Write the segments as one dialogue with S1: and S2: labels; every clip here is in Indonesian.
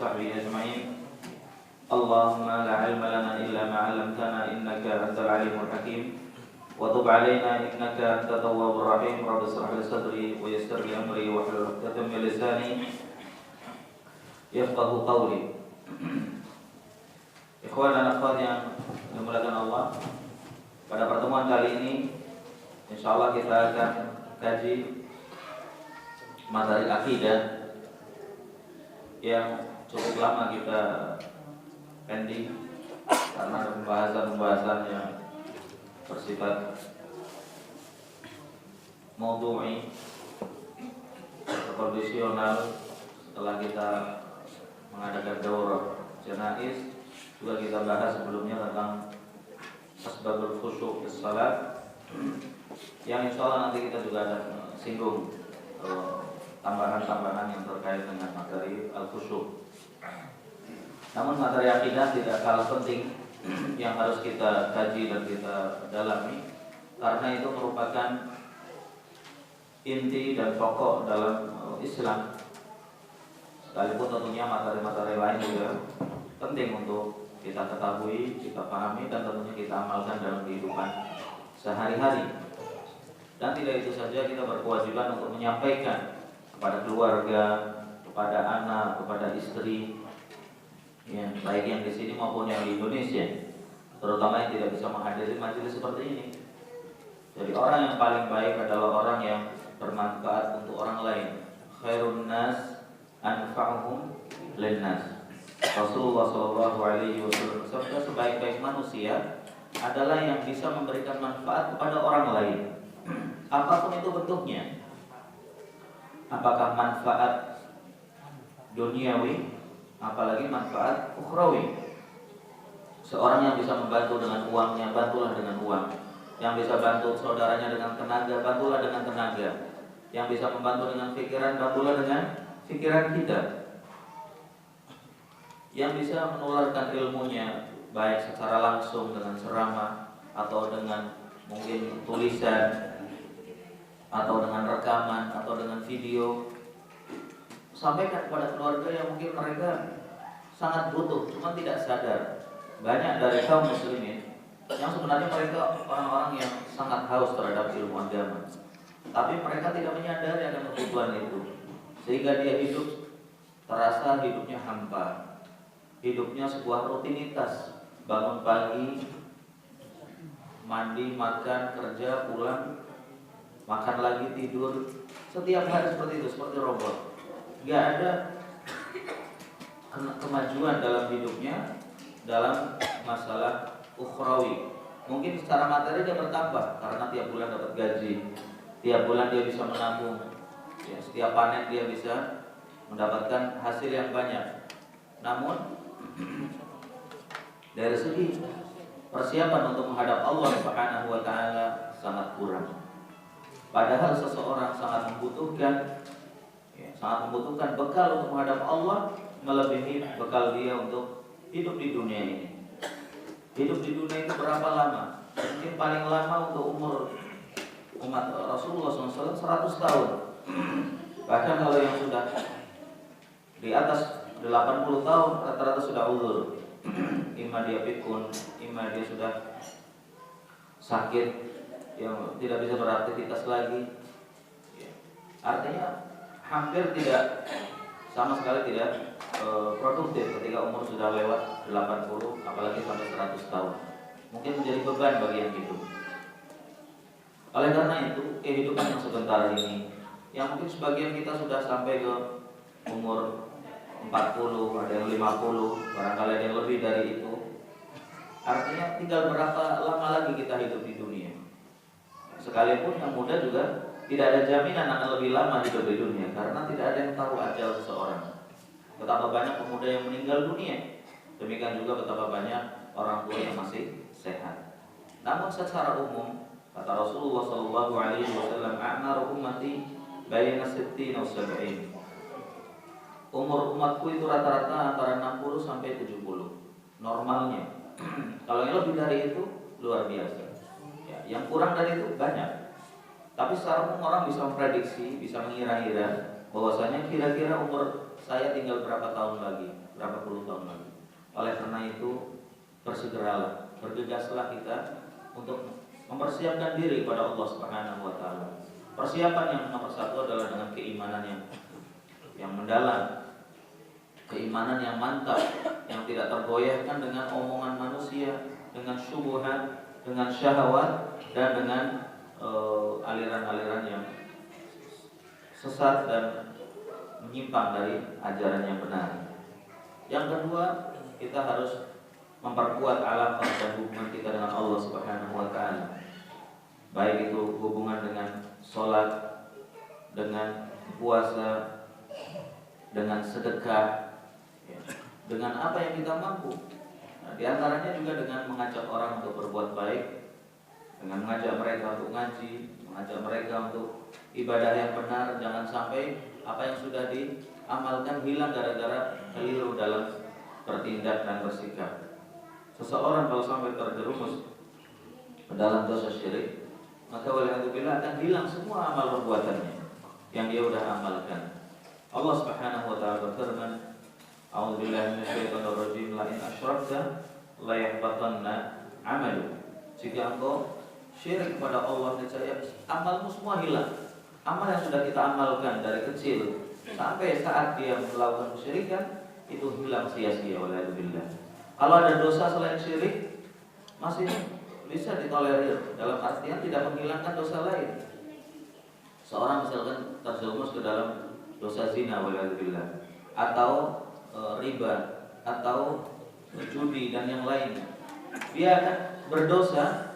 S1: وصحبه أجمعين. اللهم لا علم لنا إلا ما علمتنا إنك أنت العليم الحكيم وتب علينا إنك أنت التواب الرحيم. رب اشرح لي صدري ويسر لي أمري واحلل عقدة من لساني yafqahu qawli. Ikhwan dan akhwat yang dimuliakan Allah, pada pertemuan kali ini insyaallah kita akan kaji materi akidah yang cukup lama kita pending karena pembahasan yang bersifat maudhu'i, kondisional. Setelah kita mengadakan daurah janaiz, juga kita bahas sebelumnya tentang asbabul khusyuk di salat, yang insyaallah nanti kita juga akan singgung tambahan-tambahan yang terkait dengan materi al-khusyuk. Namun materi akidah tidak kalah penting yang harus kita kaji dan kita dalami, karena itu merupakan inti dan pokok dalam Islam. Sekalipun tentunya materi-materi lain juga penting untuk kita ketahui, kita pahami, dan tentunya kita amalkan dalam kehidupan sehari-hari. Dan tidak itu saja, kita berkewajiban untuk menyampaikan kepada keluarga, kepada anak, kepada istri, ya, baik yang di sini maupun yang di Indonesia, terutama yang tidak bisa menghadiri majelis seperti ini. Jadi orang yang paling baik adalah orang yang bermanfaat untuk orang lain. Khairun nas anfa'uhum linnas. Rasulullah SAW bersabda, sebaik-baik manusia adalah yang bisa memberikan manfaat kepada orang lain, apapun itu bentuknya. Apakah manfaat duniawi, apalagi manfaat ukhrawi. Seorang yang bisa membantu dengan uangnya, bantulah dengan uang. Yang bisa bantu saudaranya dengan tenaga, bantulah dengan tenaga. Yang bisa membantu dengan pikiran, bantulah dengan pikiran kita. Yang bisa menularkan ilmunya, baik secara langsung dengan ceramah, atau dengan mungkin tulisan, atau dengan rekaman, atau dengan video, sampaikan kepada keluarga yang mungkin mereka sangat butuh, cuma tidak sadar. Banyak dari kaum muslimin yang sebenarnya mereka orang-orang yang sangat haus terhadap ilmu agama, tapi mereka tidak menyadari akan kebutuhan itu, sehingga dia hidup terasa hidupnya hampa. Hidupnya sebuah rutinitas, bangun pagi, mandi, makan, kerja, pulang, makan lagi, tidur. Setiap hari seperti itu, seperti robot. Gak ada kemajuan dalam hidupnya dalam masalah ukhrawi. Mungkin secara materi dia bertambah karena tiap bulan dapat gaji, tiap bulan dia bisa menabung, ya, setiap panen dia bisa mendapatkan hasil yang banyak. Namun dari segi persiapan untuk menghadap Allah Subhanahu wa taala sangat kurang. Padahal seseorang sangat membutuhkan bekal untuk menghadap Allah melebihi bekal dia untuk hidup di dunia ini. Hidup di dunia itu berapa lama? Mungkin paling lama untuk umur umat Rasulullah SAW 100 tahun. Bahkan kalau yang sudah di atas 80 tahun rata-rata sudah uzur. Imma dia pikun, imma dia sudah sakit yang tidak bisa beraktivitas lagi. Artinya hampir tidak, sama sekali tidak produktif ketika umur sudah lewat 80, apalagi sampai 100 tahun. Mungkin menjadi beban bagi yang hidup. Oleh karena itu, kehidupan yang sebentar ini, yang mungkin sebagian kita sudah sampai ke umur 40, ada yang 50, barangkali ada yang lebih dari itu. Artinya tinggal berapa lama lagi kita hidup di dunia. Sekalipun yang muda juga tidak ada jaminan akan lebih lama hidup di dunia, karena tidak ada yang tahu ajal seseorang. Betapa banyak pemuda yang meninggal dunia, demikian juga betapa banyak orang tua yang masih sehat. Namun secara umum, kata Rasulullah SAW, a'maru ummati baina 60 wa 70. Umur umatku itu rata-rata antara 60 sampai 70 normalnya. Kalau yang lebih dari itu luar biasa, ya, yang kurang dari itu banyak. Tapi secara umum orang bisa memprediksi, bisa mengira-ngira bahwasanya kira-kira umur saya tinggal berapa tahun lagi, berapa puluh tahun lagi. Oleh karena itu, bersegeralah, bergegaslah kita untuk mempersiapkan diri kepada Allah Subhanahu wa taala. Persiapan yang nomor satu adalah dengan keimanan yang mendalam, keimanan yang mantap, yang tidak tergoyahkan dengan omongan manusia, dengan syubhat, dengan syahwat, dan dengan aliran-aliran yang sesat dan menyimpang dari ajaran yang benar. Yang kedua, kita harus memperkuat alaqah dan hubungan kita dengan Allah Subhanahu wa taala. Baik itu hubungan dengan sholat, dengan puasa, dengan sedekah, ya, dengan apa yang kita mampu. Nah, di antaranya juga dengan mengajak orang untuk berbuat baik, dengan mengajak mereka untuk ngaji, mengajak mereka untuk ibadah yang benar. Jangan sampai apa yang sudah diamalkan hilang gara-gara keliru dalam bertindak dan bersikap. Seseorang kalau sampai terjerumus ke dalam dosa syirik, maka waliyadzubillah akan hilang semua amal perbuatannya yang dia sudah amalkan. Allah Subhanahu wa taala berfirman, "A'udzubillahi minasyaitonir rajim, la in asyrakta la yahbatanna 'amalu." Jika engkau syirik kepada Allah, niscaya amalmu semua hilang. Amal yang sudah kita amalkan dari kecil sampai saat dia melakukan kesyirikan, itu hilang sia-sia waliyadzubillah. Kalau ada dosa selain syirik, masih bisa ditolerir, dalam artian tidak menghilangkan dosa lain. Seorang misalkan terjerumus ke dalam dosa zina waliyadzubillah, atau riba, atau judi dan yang lainnya, dia akan berdosa,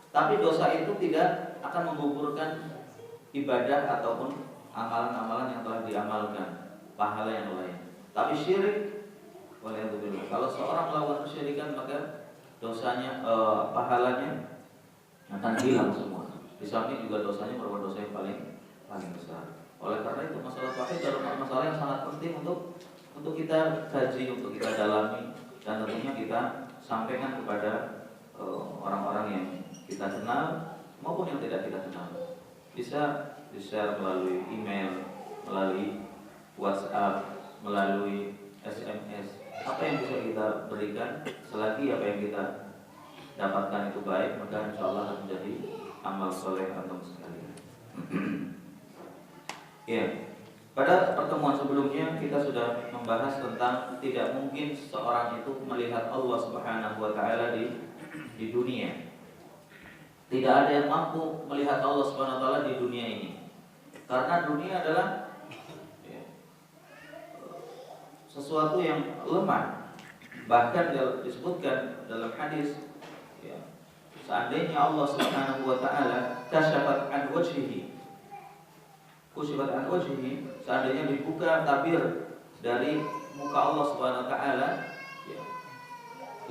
S1: tapi dosa itu tidak akan menggugurkan ibadah ataupun amalan-amalan yang telah diamalkan, pahala yang lain. Tapi syirik, waliyadzubillah, kalau seorang melakukan kesyirikan, maka dosanya, pahalanya akan hilang semua. Di samping juga dosanya merupakan dosa yang paling besar. Oleh karena itu, masalah tauhid adalah masalah yang sangat penting untuk kita kaji, untuk kita dalami, dan tentunya kita sampaikan kepada orang-orang yang kita kenal maupun yang tidak kita kenal. Bisa di-share melalui email, melalui WhatsApp, melalui SMS. Apa yang bisa kita berikan, selagi apa yang kita dapatkan itu baik, maka insya Allah akan menjadi amal soleh antum sekalian. Ya, pada pertemuan sebelumnya kita sudah membahas tentang tidak mungkin seorang itu melihat Allah Subhanahu wa taala di dunia. Tidak ada yang mampu melihat Allah Subhanahu wa taala di dunia ini. Karena dunia adalah sesuatu yang lemah. Bahkan disebutkan dalam hadis, ya, seandainya Allah Subhanahu wa taala kasyafat an wajhihi, seandainya dibuka tabir dari muka Allah Subhanahu wa taala, ya,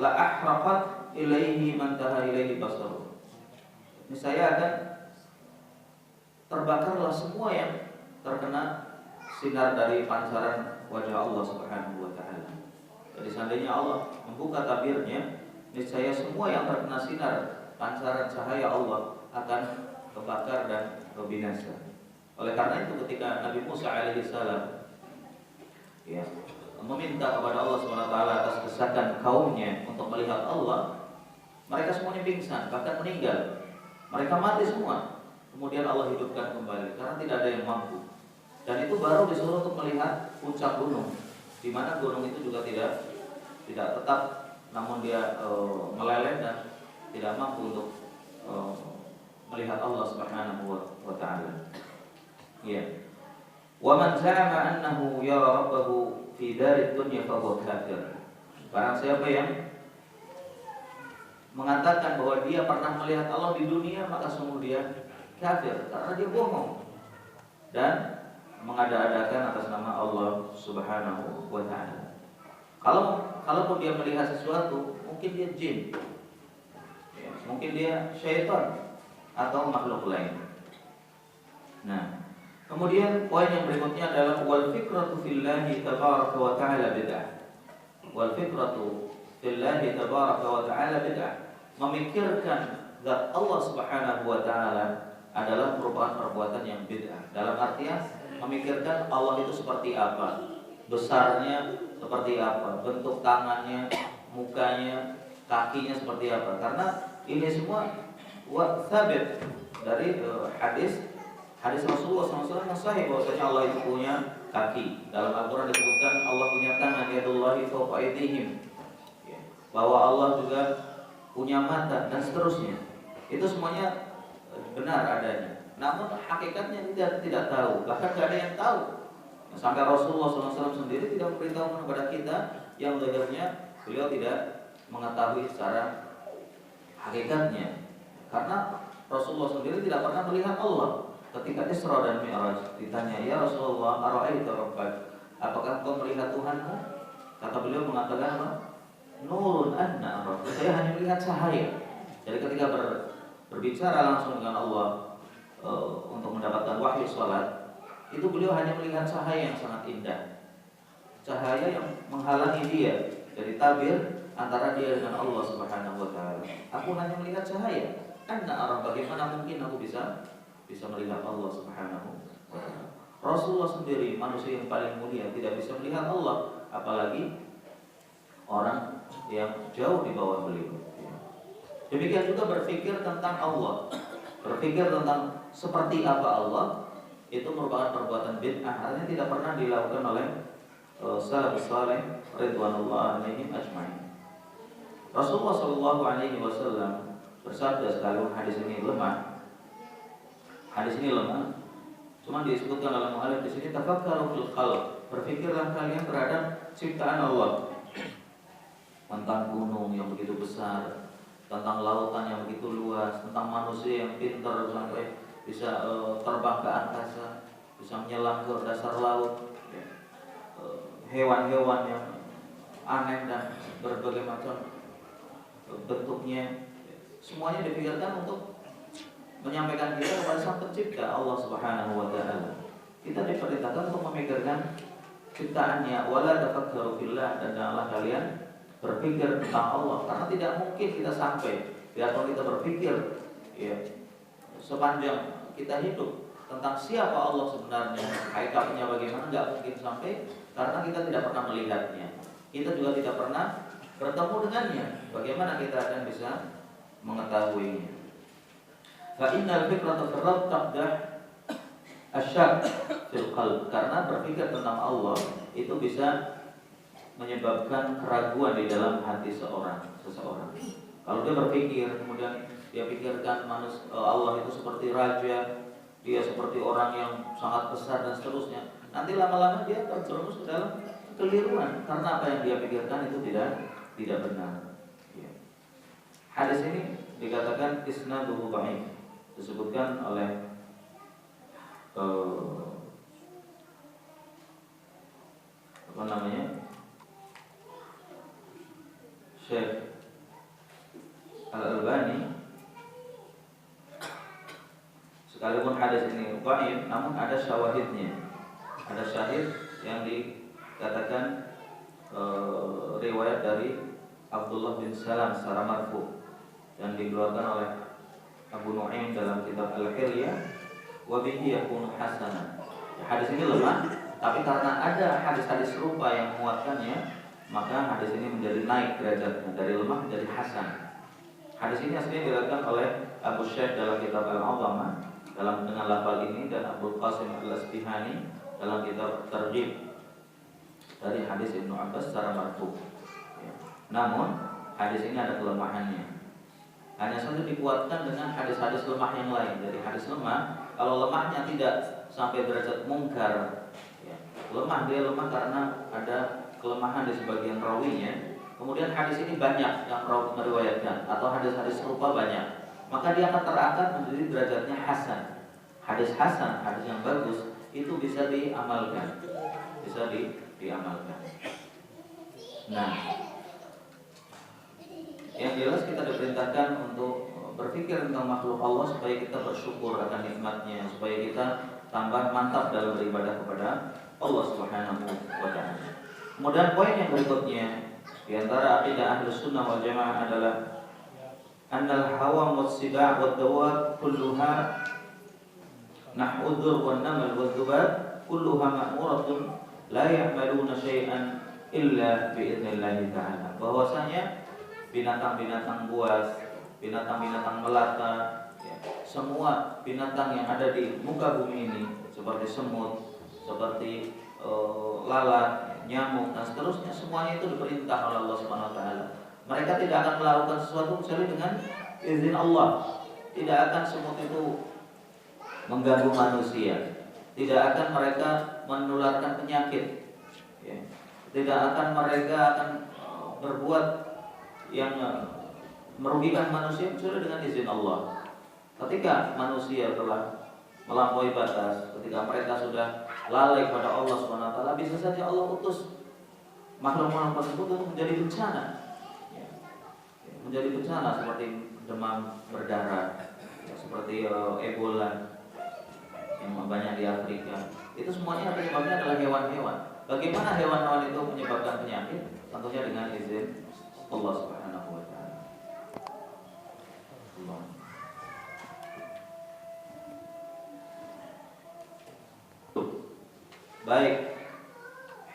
S1: la ahraqat ilaihi man taha ilaihi basaruh. Ini saya akan terbakarlah semua yang terkena sinar dari pancaran wajah Allah Subhanahu wa taala. Jadi seandainya Allah membuka tabirnya, niscaya semua yang terkena sinar pancaran cahaya Allah akan terbakar dan binasa. Oleh karena itu ketika Nabi Musa alaihissalam, ya, meminta kepada Allah Subhanahu wa taala atas desakan kaumnya untuk melihat Allah, mereka semuanya pingsan, bahkan meninggal. Mereka mati semua. Kemudian Allah hidupkan kembali karena tidak ada yang mampu. Dan itu baru disuruh untuk melihat puncak gunung, di mana gunung itu juga tidak tetap, namun dia meleleh dan tidak mampu untuk melihat Allah Subhanahu wa taala. Ya. Wa man za'ama annahu yara rabbahu fi darid dunya fa huwa kafir. Barang siapa yang mengatakan bahwa dia pernah melihat Allah di dunia, maka sungguh dia kafir karena dia bohong dan mengada-adakan atas nama Allah Subhanahu wa taala. Kalau dia melihat sesuatu, mungkin dia jin, ya, mungkin dia syaitan atau makhluk lain. Nah, kemudian poin yang berikutnya adalah wal fikratu fillahi tabaraka wa ta'ala bid'ah. Wal fikratu fillahi tabaraka wa ta'ala bid'ah. Memikirkan zat Allah Subhanahu wa taala adalah merupakan perbuatan yang bid'ah. Dalam artian memikirkan Allah itu seperti apa, besarnya seperti apa, bentuk tangannya, mukanya, kakinya seperti apa. Karena ini semua sabit dari hadis Rasulullah SAW yang sahih bahwasanya Allah itu punya kaki. Dalam Al-Quran disebutkan Allah punya tangan, yadullahi fawqa aydihim, bahwa Allah juga punya mata dan seterusnya. Itu semuanya benar adanya. Namun hakikatnya tidak tahu, bahkan tidak ada yang tahu. Sampai Rasulullah SAW sendiri tidak memberitahu kepada kita yang zahirnya beliau tidak mengetahui secara hakikatnya. Karena Rasulullah sendiri tidak pernah melihat Allah. Ketika Isra dan Mi'raj ditanya, "Ya Rasulullah, ara'aita rabbak? Apakah engkau melihat Tuhanmu?" Kata beliau mengatakan apa? Nurun anna rabbak. Saya hanya melihat cahaya. Jadi ketika berbicara langsung dengan Allah untuk mendapatkan wahyu salat, itu beliau hanya melihat cahaya yang sangat indah. Cahaya yang menghalangi dia dari tabir antara dia dengan Allah Subhanahu wa taala. Aku hanya melihat cahaya. Anna arah, bagaimana mungkin aku bisa melihat Allah Subhanahu wa taala. Rasulullah sendiri manusia yang paling mulia tidak bisa melihat Allah, apalagi orang yang jauh di bawah beliau. Demikian juga berpikir tentang Allah, berpikir tentang seperti apa Allah, itu merupakan perbuatan bid'ah, artinya tidak pernah dilakukan oleh salafus saleh ridwanullah alaihim ajmain. Rasulullah sallallahu alaihi wasallam bersabda, sekalipun hadis ini lemah, cuma disebutkan dalam mu'alif di sini, tafakkaru fil khalq, berpikirlah kalian terhadap ciptaan Allah, tentang gunung yang begitu besar, tentang lautan yang begitu luas, tentang manusia yang pintar sampai bisa terbang ke angkasa, bisa menyelam ke dasar laut, hewan-hewan yang aneh dan berbagai macam bentuknya, semuanya dipikirkan untuk menyampaikan kita kepada Sang Pencipta Allah Subhanahu wa taala. Kita diperintahkan untuk memikirkan ciptaannya, wala tafakkaru fillah, dan janganlah kalian berpikir tentang Allah, karena tidak mungkin kita sampai, biarpun kita berpikir sepanjang kita hidup tentang siapa Allah sebenarnya, hakikatnya bagaimana, nggak mungkin sampai, karena kita tidak pernah melihatnya, kita juga tidak pernah bertemu dengannya. Bagaimana kita akan bisa mengetahuinya? Fa innal fikrata fil rabb tabdah asyak fil qalb, karena berpikir tentang Allah itu bisa menyebabkan keraguan di dalam hati seseorang. Kalau dia berpikir, kemudian dia pikirkan Allah itu seperti raja, dia seperti orang yang sangat besar dan seterusnya, nanti lama-lama dia terjerumus ke dalam kekeliruan, karena apa yang dia pikirkan itu tidak benar. Hadis ini dikatakan isnaduhu dhaif, disebutkan oleh Syekh Al-Albani, sekalipun hadis ini dhaif, namun ada syawahidnya. Ada syahid yang dikatakan riwayat dari Abdullah bin Salam secara marfu, yang dikeluarkan oleh Abu Nu'aim dalam kitab Al-Hilyah, wa bihi yakunu hasanan. Hadis ini lemah, tapi karena ada hadis-hadis serupa yang menguatkannya, maka hadis ini menjadi naik derajatnya dari lemah menjadi hasan. Hadis ini aslinya diriwayatkan oleh Abu Syekh dalam kitab Al-Azamah dengan lafal ini, dan Abu Qasim Al-Asbihani dalam kitab Tarjib dari hadis Ibnu Abbas secara marfu. Namun hadis ini ada kelemahannya. Hanya saja dikuatkan dengan hadis-hadis lemah yang lain. Jadi hadis lemah, kalau lemahnya tidak sampai derajat mungkar, lemah karena ada kelemahan di sebagian rawinya. Kemudian hadis ini banyak yang meriwayatkan, atau hadis-hadis serupa banyak, maka dia akan terangkat menjadi derajatnya hasan. Hadis hasan, hadis yang bagus, itu bisa diamalkan, diamalkan. Nah, yang jelas kita diperintahkan untuk berpikir tentang makhluk Allah supaya kita bersyukur akan nikmatnya, supaya kita tambah mantap dalam beribadah kepada Allah Subhanahu wa taala. Kemudian poin yang berikutnya di antara akidah Ahlus Sunnah wal Jamaah adalah annal hawa was-siba' wad-dawab kulluha nah'udzur wan namal wad-dhubat kulluha ma'muratun la ya'maluna syai'an illa bi'idznillah ta'ala. Bahwasanya binatang-binatang buas, binatang-binatang melata, ya, semua binatang yang ada di muka bumi ini seperti semut, seperti lalat, nyamuk dan seterusnya, semuanya itu diperintah oleh Allah Subhanahu wa taala. Mereka tidak akan melakukan sesuatu kecuali dengan izin Allah. Tidak akan semut itu mengganggu manusia. Tidak akan mereka menularkan penyakit. Ya. Tidak akan mereka berbuat yang merugikan manusia kecuali dengan izin Allah. Ketika manusia telah melampaui batas, ketika mereka sudah lalai kepada Allah Subhanahu wa taala, bisa saja Allah utus makhluk-makhluk tersebut untuk menjadi bencana. Ya. Menjadi bencana seperti demam berdarah, ya, seperti Ebola yang banyak di Afrika. Itu semuanya penyebabnya adalah hewan-hewan. Bagaimana hewan-hewan itu menyebabkan penyakit? Tentunya dengan izin Allah Subhanahu wa taala. Baik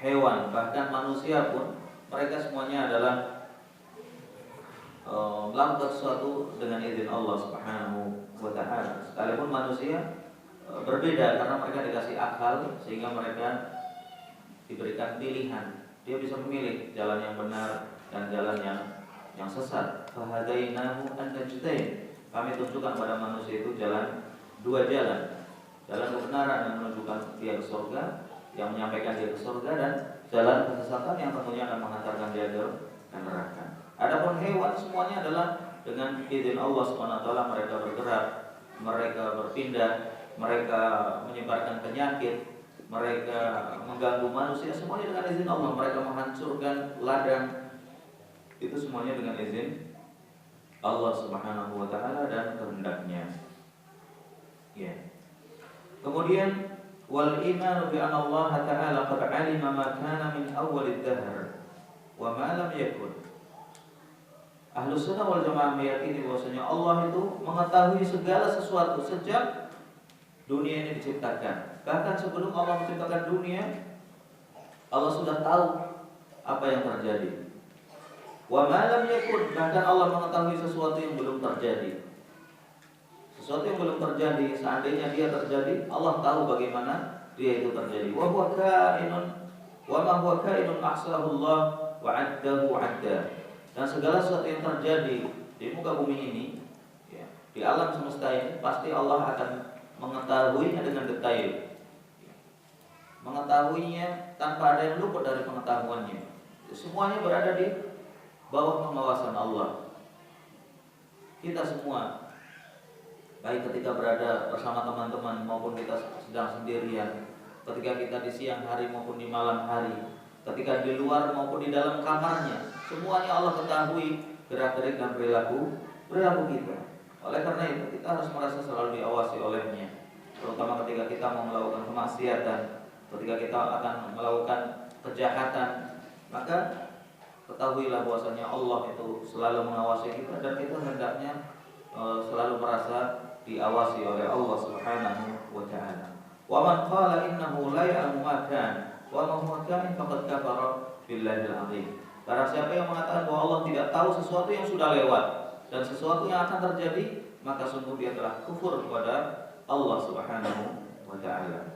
S1: hewan bahkan manusia pun, mereka semuanya adalah melakukan sesuatu dengan izin Allah Subhanahu wa taala. Sekalipun manusia berbeda karena mereka dikasih akal sehingga mereka diberikan pilihan. Dia bisa memilih jalan yang benar dan jalan yang sesat. Fahadainahu an-najdain. Kami tunjukkan pada manusia itu dua jalan. Jalan kebenaran yang menunjukkan dia ke surga, yang menyampaikan dia ke surga, dan jalan kesesatan yang tentunya akan mengantarkan dia ke neraka. Adapun hewan semuanya adalah dengan izin Allah Subhanahu wa taala mereka bergerak, mereka berpindah, mereka menyebarkan penyakit, mereka mengganggu manusia, semuanya dengan izin Allah. Mereka menghancurkan ladang, itu semuanya dengan izin Allah Subhanahu wa taala dan kehendaknya. Ya. Kemudian wal iman bi anna Allah ta'ala qad 'alima ma kana min awwal ad-dahr wa ma lam yakun. Ahlus sunnah wal jamaah meyakini bahwasanya Allah itu mengetahui segala sesuatu sejak dunia ini diciptakan. Bahkan sebelum Allah menciptakan dunia, Allah sudah tahu apa yang terjadi. Wa ma lam yakun, bahkan Allah mengetahui sesuatu yang belum terjadi. Sesuatu yang belum terjadi, seandainya dia terjadi, Allah tahu bagaimana dia itu terjadi. Wa huwa kainun wa ma huwa kainun ahsahullah wa 'addahu 'adda. Dan segala sesuatu yang terjadi di muka bumi ini, ya, di alam semesta ini, pasti Allah akan mengetahuinya dengan detail. Mengetahuinya tanpa ada yang luput dari pengetahuannya. Semuanya berada di bawah pengawasan Allah. Kita semua, baik ketika berada bersama teman-teman maupun kita sedang sendirian, ketika kita di siang hari maupun di malam hari, ketika di luar maupun di dalam kamarnya, semuanya Allah ketahui gerak-gerik dan perilaku kita. Oleh karena itu kita harus merasa selalu diawasi olehnya, terutama ketika kita mau melakukan kemaksiatan, ketika kita akan melakukan kejahatan, maka ketahuilah bahwasanya Allah itu selalu mengawasi kita dan kita hendaknya selalu merasa diawasi oleh Allah Subhanahu wa taala. Wa man qala innahu la ya'lamu ma kana wa ma huwa kain faqad kafara billahil azim. Barang siapa yang mengatakan bahwa Allah tidak tahu sesuatu yang sudah lewat dan sesuatu yang akan terjadi, maka sungguh dia telah kufur kepada Allah Subhanahu wa taala.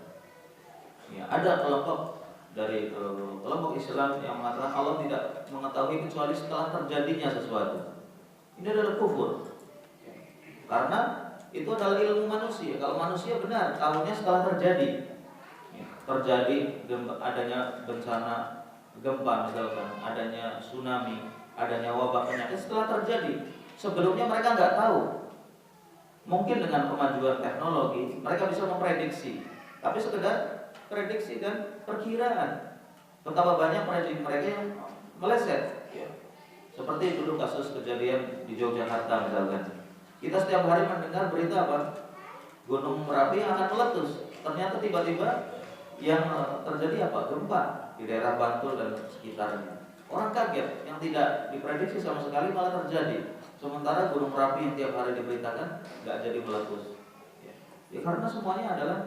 S1: Ya, ada kelompok dari kelompok Islam yang mengatakan Allah tidak mengetahui kecuali setelah terjadinya sesuatu. Ini adalah kufur. Karena itu adalah ilmu manusia. Kalau manusia benar tahunya setelah terjadi. Adanya bencana gempa misalkan, adanya tsunami, adanya wabah penyakit setelah terjadi. Sebelumnya mereka nggak tahu. Mungkin dengan kemajuan teknologi mereka bisa memprediksi, tapi sekedar prediksi dan perkiraan. Betapa banyak prediksi mereka yang meleset. Seperti dulu kasus kejadian di Yogyakarta misalkan. Kita setiap hari mendengar berita apa? Gunung Merapi yang akan meletus. Ternyata tiba-tiba yang terjadi apa? Gempa di daerah Bantul dan sekitarnya. Orang kaget, yang tidak diprediksi sama sekali malah terjadi. Sementara Gunung Merapi yang tiap hari diberitakan nggak jadi meletus. Ya, karena semuanya adalah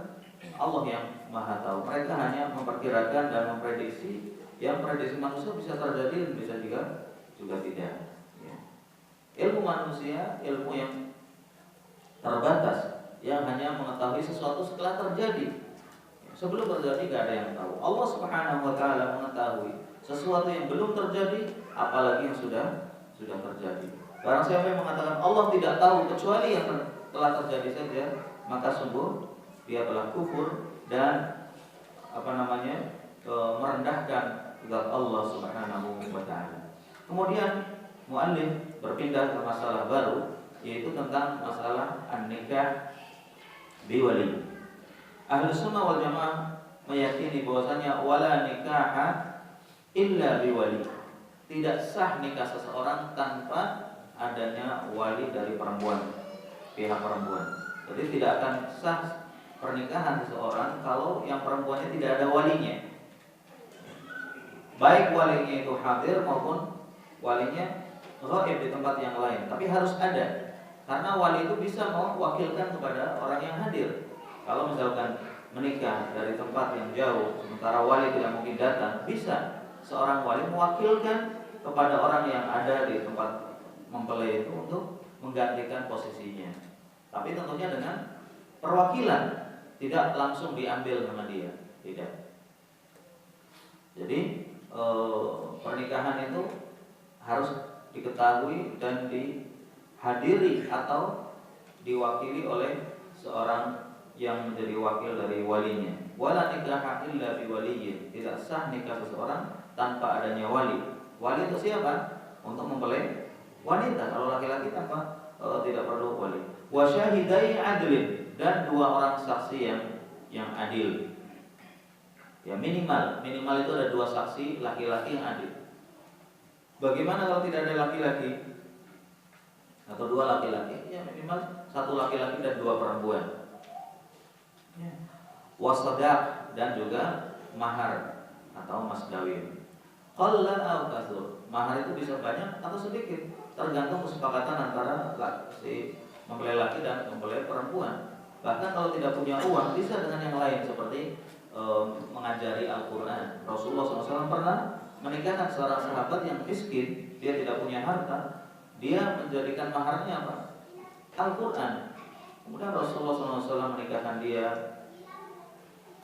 S1: Allah yang Maha tahu. Mereka hanya memperkirakan dan memprediksi, yang prediksi manusia bisa terjadi dan bisa juga tidak. Ya. Ilmu manusia, ilmu yang terbatas, yang hanya mengetahui sesuatu setelah terjadi. Sebelum terjadi gak ada yang tahu. Allah Subhanahu wa taala mengetahui sesuatu yang belum terjadi, apalagi yang sudah terjadi. Barang siapa yang mengatakan Allah tidak tahu kecuali yang telah terjadi saja, maka sungguh dia telah kufur dan merendahkan zat Allah Subhanahu wa taala. Kemudian muallif berpindah ke masalah baru, yaitu tentang masalah an-nikah biwali. Ahlus sunnah wal jamaah meyakini bahwasanya wala nikaha illa biwali. Tidak sah nikah seseorang tanpa adanya wali dari pihak perempuan. Jadi tidak akan sah pernikahan seseorang kalau yang perempuannya tidak ada walinya. Baik walinya itu hadir maupun walinya ghaib di tempat yang lain, tapi harus ada. Karena wali itu bisa mewakilkan kepada orang yang hadir. Kalau misalkan menikah dari tempat yang jauh, sementara wali tidak mungkin datang, bisa seorang wali mewakilkan kepada orang yang ada di tempat mempelai itu untuk menggantikan posisinya. Tapi tentunya dengan perwakilan, tidak langsung diambil sama dia, tidak. Jadi pernikahan itu harus diketahui dan dihadiri atau diwakili oleh seorang yang menjadi wakil dari walinya. Wala nikaha illa biwaliyyin. Tidak sah nikah seseorang tanpa adanya wali. Wali itu siapa? Untuk mempelai wanita. Kalau laki-laki tanpa tidak perlu wali. Wa syahidai adlin, dan dua orang saksi yang adil. Ya minimal itu ada dua saksi laki-laki yang adil. Bagaimana kalau tidak ada laki-laki atau dua laki-laki? Ya minimal satu laki-laki dan dua perempuan. Wasadaq, dan juga mahar atau mas kawin. Qalla aw katsur. Mahar itu bisa banyak atau sedikit, tergantung kesepakatan antara si mempelai laki dan mempelai perempuan. Bahkan kalau tidak punya uang, bisa dengan yang lain seperti mengajari Al-Quran. Rasulullah SAW pernah menikahkan seorang sahabat yang miskin, dia tidak punya harta, dia menjadikan maharnya apa? Al-Quran. Kemudian Rasulullah SAW menikahkan dia,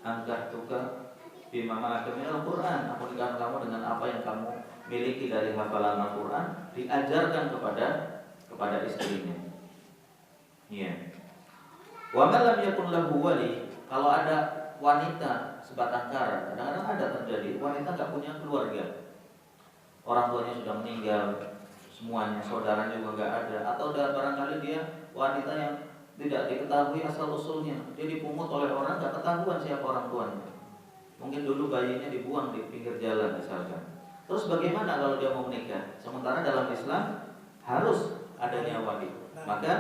S1: angkat tuka bima ma'akamil Al-Quran. Aku nikahkan kamu dengan apa yang kamu miliki dari hafalan Al-Quran, diajarkan kepada istrinya. Iya. Wa man lam yakun lahu wali, kalau ada wanita sebatang kara, kadang-kadang ada terjadi wanita enggak punya keluarga. Orang tuanya sudah meninggal semuanya, saudaranya juga enggak ada, atau barangkali dia wanita yang tidak diketahui asal usulnya, dia dipungut oleh orang, enggak ketahuan siapa orang tuanya. Mungkin dulu bayinya dibuang di pinggir jalan misalkan. Terus bagaimana kalau dia mau menikah? Sementara dalam Islam harus adanya wali. Maka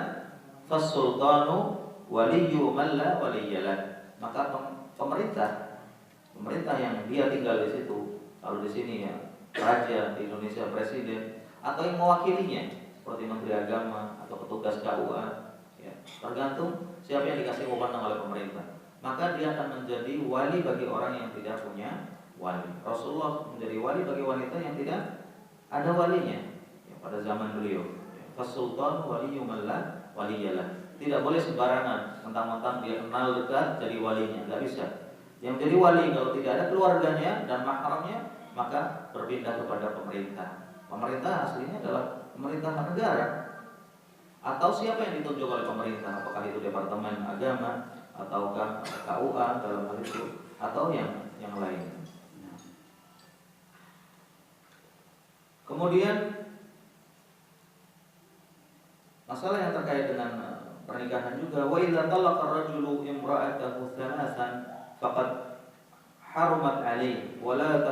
S1: fasultanu waliyyu man la waliyyalah. Maka pemerintah yang dia tinggal di situ, kalau di sini ya raja, di Indonesia presiden, atau yang mewakilinya seperti menteri agama atau petugas KUA, ya, tergantung siapa yang dikasih wewenang oleh pemerintah. Maka dia akan menjadi wali bagi orang yang tidak punya wali. Rasulullah menjadi wali bagi wanita yang tidak ada walinya ya, pada zaman beliau. Fasultan waliyyu man la waliyyalah. Tidak boleh sembarangan mentang-mentang dia kenal dekat jadi walinya, enggak bisa. Yang jadi wali kalau tidak ada keluarganya dan mahramnya, maka berpindah kepada pemerintah. Pemerintah aslinya adalah pemerintah negara. Atau siapa yang ditunjuk oleh pemerintah? Apakah itu Departemen Agama ataukah KUA dalam hal itu, atau yang lain. Kemudian masalah yang terkait dengan pernikahan juga, wa idza talaqa ar-rajulu imra'atahu thalathan faqad harumat 'alaihi wa la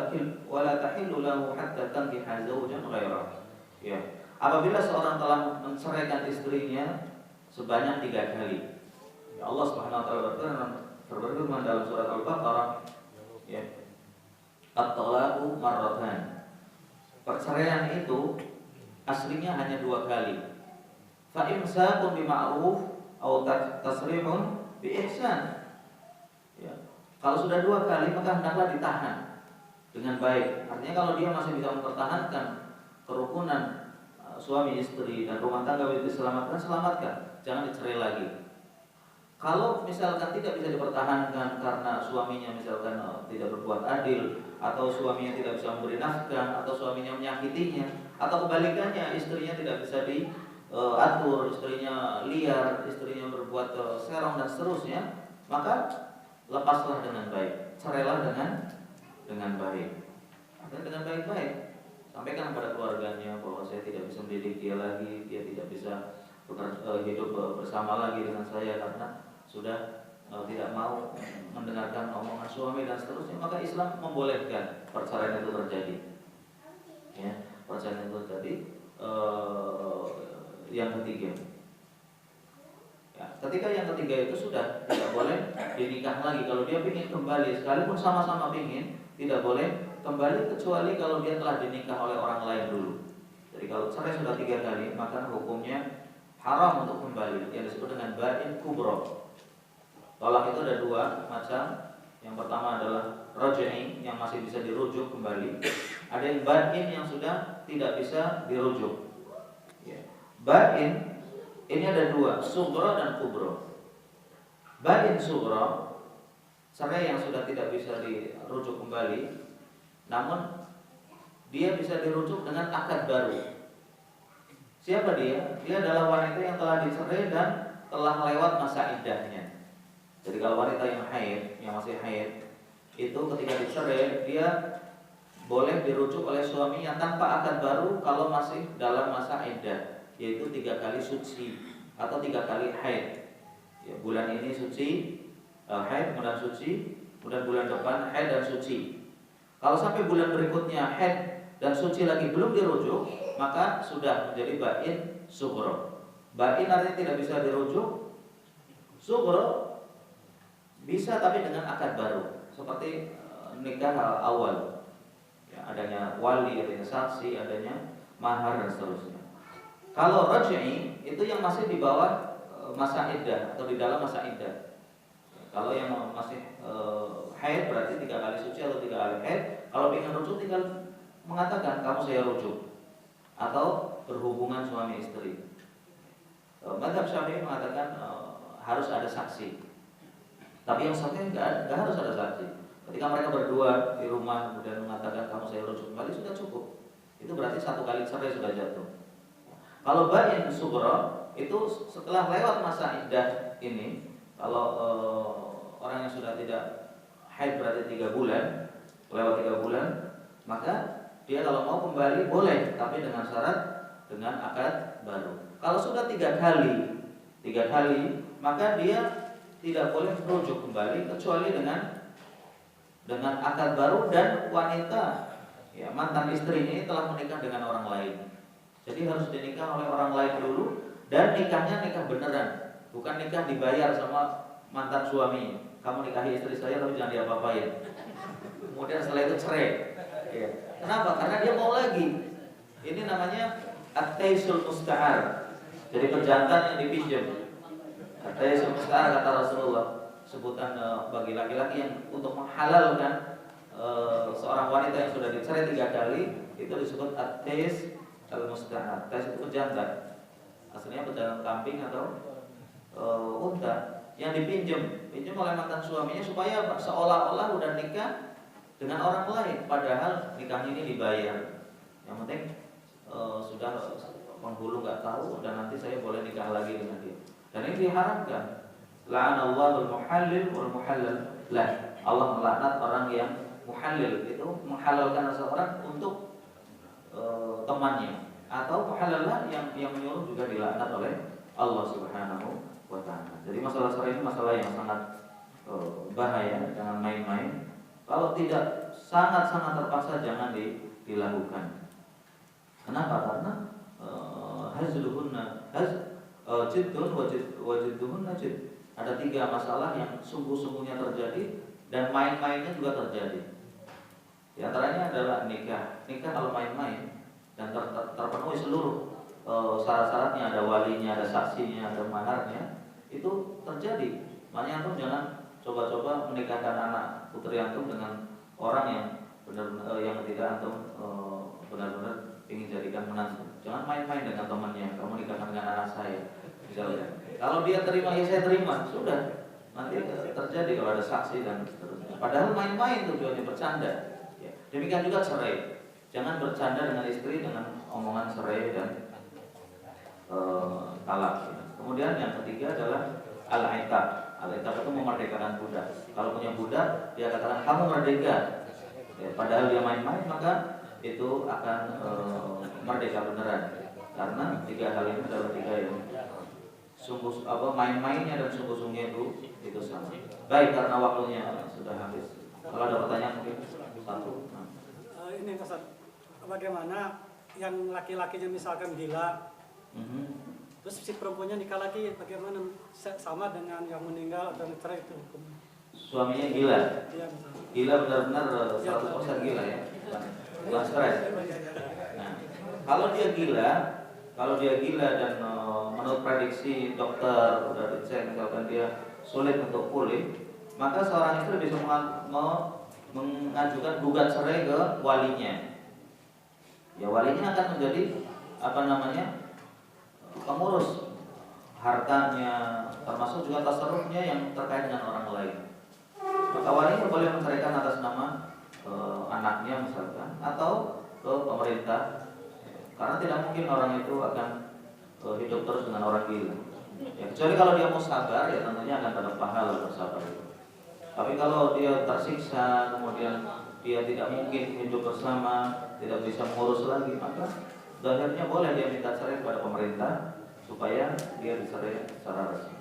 S1: tahillu lahu hatta tankiha zawjan ghairah. Ya, apabila seorang telah menceraikan istrinya sebanyak 3 kali. Ya, Allah Subhanahu wa taala berfirman dalam surat Al-Baqarah, ya, at-talaqu marratan. Perceraian itu aslinya hanya 2 kali. Fa imsakun bima'ruf aw tasrihun bi ihsan. Ya. Kalau sudah 2 kali maka hendaklah ditahan dengan baik. Artinya kalau dia masih bisa mempertahankan kerukunan suami istri dan rumah tangga itu diselamatkan, selamatkan, jangan dicerai lagi. Kalau misalkan tidak bisa dipertahankan karena suaminya misalkan tidak berbuat adil, atau suaminya tidak bisa memberi nafkah, atau suaminya menyakitinya, atau kebalikannya istrinya tidak bisa diatur, istrinya liar, istrinya berbuat serong dan seterusnya, maka lepaslah dengan baik, cerailah dengan baik, dan dengan baik-baik. Sampaikan kepada keluarganya bahwa saya tidak bisa mendidik dia lagi, dia tidak bisa hidup bersama lagi dengan saya karena sudah tidak mau mendengarkan omongan suami dan seterusnya. Maka Islam membolehkan perceraian itu terjadi. Ya, perceraian itu terjadi. Yang ketiga, ya, ketika yang ketiga itu sudah tidak boleh dinikah lagi. Kalau dia ingin kembali, sekalipun sama-sama ingin, tidak boleh kembali kecuali kalau dia telah dinikah oleh orang lain dulu. Jadi kalau cerai sudah 3 kali, maka hukumnya haram untuk kembali, yang disebut dengan ba'in kubro. Tolak itu ada 2 macam. Yang pertama adalah raj'i, yang masih bisa dirujuk kembali. Ada yang ba'in yang sudah tidak bisa dirujuk. Ya. Ba'in ini ada 2, sughra dan kubro. Ba'in sughra, cerai yang sudah tidak bisa dirujuk kembali, namun dia bisa dirujuk dengan akad baru. Siapa dia? Dia adalah wanita yang telah dicerai dan telah lewat masa iddahnya. Jadi kalau wanita yang haid, yang masih haid, itu ketika dicerai dia boleh dirujuk oleh suaminya tanpa akad baru kalau masih dalam masa iddah, yaitu 3 kali suci atau 3 kali haid. Ya, bulan ini suci, haid, kemudian suci, kemudian bulan depan haid dan suci. Kalau sampai bulan berikutnya haid dan suci lagi belum dirujuk, maka sudah menjadi ba'in sughra. Ba'in artinya tidak bisa dirujuk. Sughra bisa tapi dengan akad baru, seperti nikah awal. Ya, adanya wali, adanya saksi, adanya mahar dan seterusnya. Kalau raj'i itu yang masih di bawah masa iddah atau di dalam masa iddah. Kalau yang masih haid berarti 3 kali suci atau 3 kali haid. Kalau ingin rujuk tinggal mengatakan kamu saya rujuk, atau berhubungan suami istri. Mazhab Syafi'i mengatakan harus ada saksi. Tapi yang satunya nggak harus ada saksi. Ketika mereka berdua di rumah kemudian mengatakan kamu saya rujuk kembali, sudah cukup. Itu berarti 1 kali cerai sudah jatuh. Kalau ba'in sughra itu setelah lewat masa iddah ini, kalau orang yang sudah tidak haid berarti 3 bulan, lewat 3 bulan, maka dia kalau mau kembali boleh, tapi dengan syarat dengan akad baru. Kalau sudah 3 kali, maka dia tidak boleh merujuk kembali kecuali dengan akad baru dan wanita, ya, mantan istri ini telah menikah dengan orang lain. Jadi harus dinikah oleh orang lain dulu, dan nikahnya nikah beneran, bukan nikah dibayar sama mantan suami. Kamu nikahi istri saya tapi jangan diapa-apain. Kemudian setelah itu cerai. Ya. Kenapa? Karena dia mau lagi. Ini namanya at-taisul musta'ar. Jadi perjantan yang dipinjam. At-taisul musta'ar kata Rasulullah, sebutan bagi laki-laki yang untuk menghalalkan seorang wanita yang sudah dicerai 3 kali, itu disebut at-tais al-musta'ar. Tais itu perjantan. Aslinya perjantan kambing atau unta yang pinjam oleh mantan suaminya supaya seolah-olah udah nikah dengan orang lain, padahal nikahnya ini dibayar. Yang penting sudah penghulu nggak tahu, dan nanti saya boleh nikah lagi dengan dia. Dan ini diharamkan. La'anallahu al-muhallil wal muhallal lah. Allah melaknat orang yang muhallil, itu menghalalkan seseorang untuk temannya, atau muhallalah yang menyuruh juga dilaknat oleh Allah Subhanahu wa ta'ala. Jadi masalah cerai ini masalah yang sangat bahaya, jangan main-main. Kalau tidak sangat-sangat terpaksa jangan dilakukan. Kenapa? Karena hazluhunna jiddun wa jidduhunna jidd. Ada 3 masalah yang sungguh-sungguhnya terjadi dan main-mainnya juga terjadi. Di antaranya adalah nikah. Nikah kalau main-main dan terpenuhi seluruh syarat-syaratnya, ada walinya, ada saksinya, ada maharnya, itu terjadi. Makanya tuh jangan coba-coba menikahkan anak putri antum dengan orang yang benar-benar yang ketika antum benar-benar ingin jadikan menantu. Jangan main-main dengan temannya. Kamu nikahkan dengan anak saya, misalnya. Kalau dia terima, ya saya terima. Sudah. Nanti terjadi kalau ada saksi dan seterusnya. Padahal main-main tujuannya bercanda. Ya. Demikian juga cerai. Jangan bercanda dengan istri dengan omongan cerai dan talak. Kemudian yang ketiga adalah al-aitab. Al-aitab itu memerdekakan budak. Kalau punya budak, dia katakan kamu merdeka. Ya, padahal dia main-main, maka itu akan merdeka beneran. Karena tiga hal ini adalah tiga yang sungguh main-mainnya dan sungguh-sungguhnya itu sama. Baik, karena waktunya sudah habis. Kalau ada pertanyaan mungkin satu.
S2: Ini Ustaz, bagaimana yang laki-lakinya misalkan gila, terus si perempuannya nikah lagi, bagaimana sama dengan yang meninggal atau cerai itu hukumnya?
S1: Suaminya gila.
S2: Iya,
S1: gila benar-benar 100% gila ya, bukan stres. Nah, kalau dia gila dan menurut prediksi dokter udah dicek misalkan dia sulit untuk pulih, maka seorang istri bisa mengajukan gugat cerai ke walinya. Ya walinya akan menjadi pengurus hartanya, termasuk juga tasarrufnya yang terkait dengan orang lain. Maka walinya boleh menceraikan atas nama anaknya misalkan atau ke pemerintah, karena tidak mungkin orang itu akan hidup terus dengan orang gila. Ya, kecuali kalau dia mau sabar, ya tentunya akan ada pahala bersabar itu. Tapi kalau dia tersiksa, kemudian dia tidak mungkin hidup bersama, tidak bisa mengurus lagi, maka akhirnya boleh dia minta cerai kepada pemerintah supaya dia dicerai secara resmi.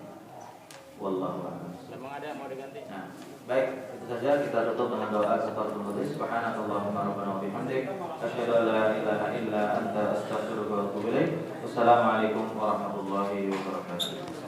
S1: Wallahu a'lam.
S3: Memang ada mau diganti.
S1: Nah, baik, itu saja kita tutup dengan doa kafaratul majlis. Subhanakallahumma rabbana wa bihamdik, asyhadu an la ilaha illa anta, astaghfiruka wa atubu ilaik. Wassalamualaikum warahmatullahi wabarakatuh.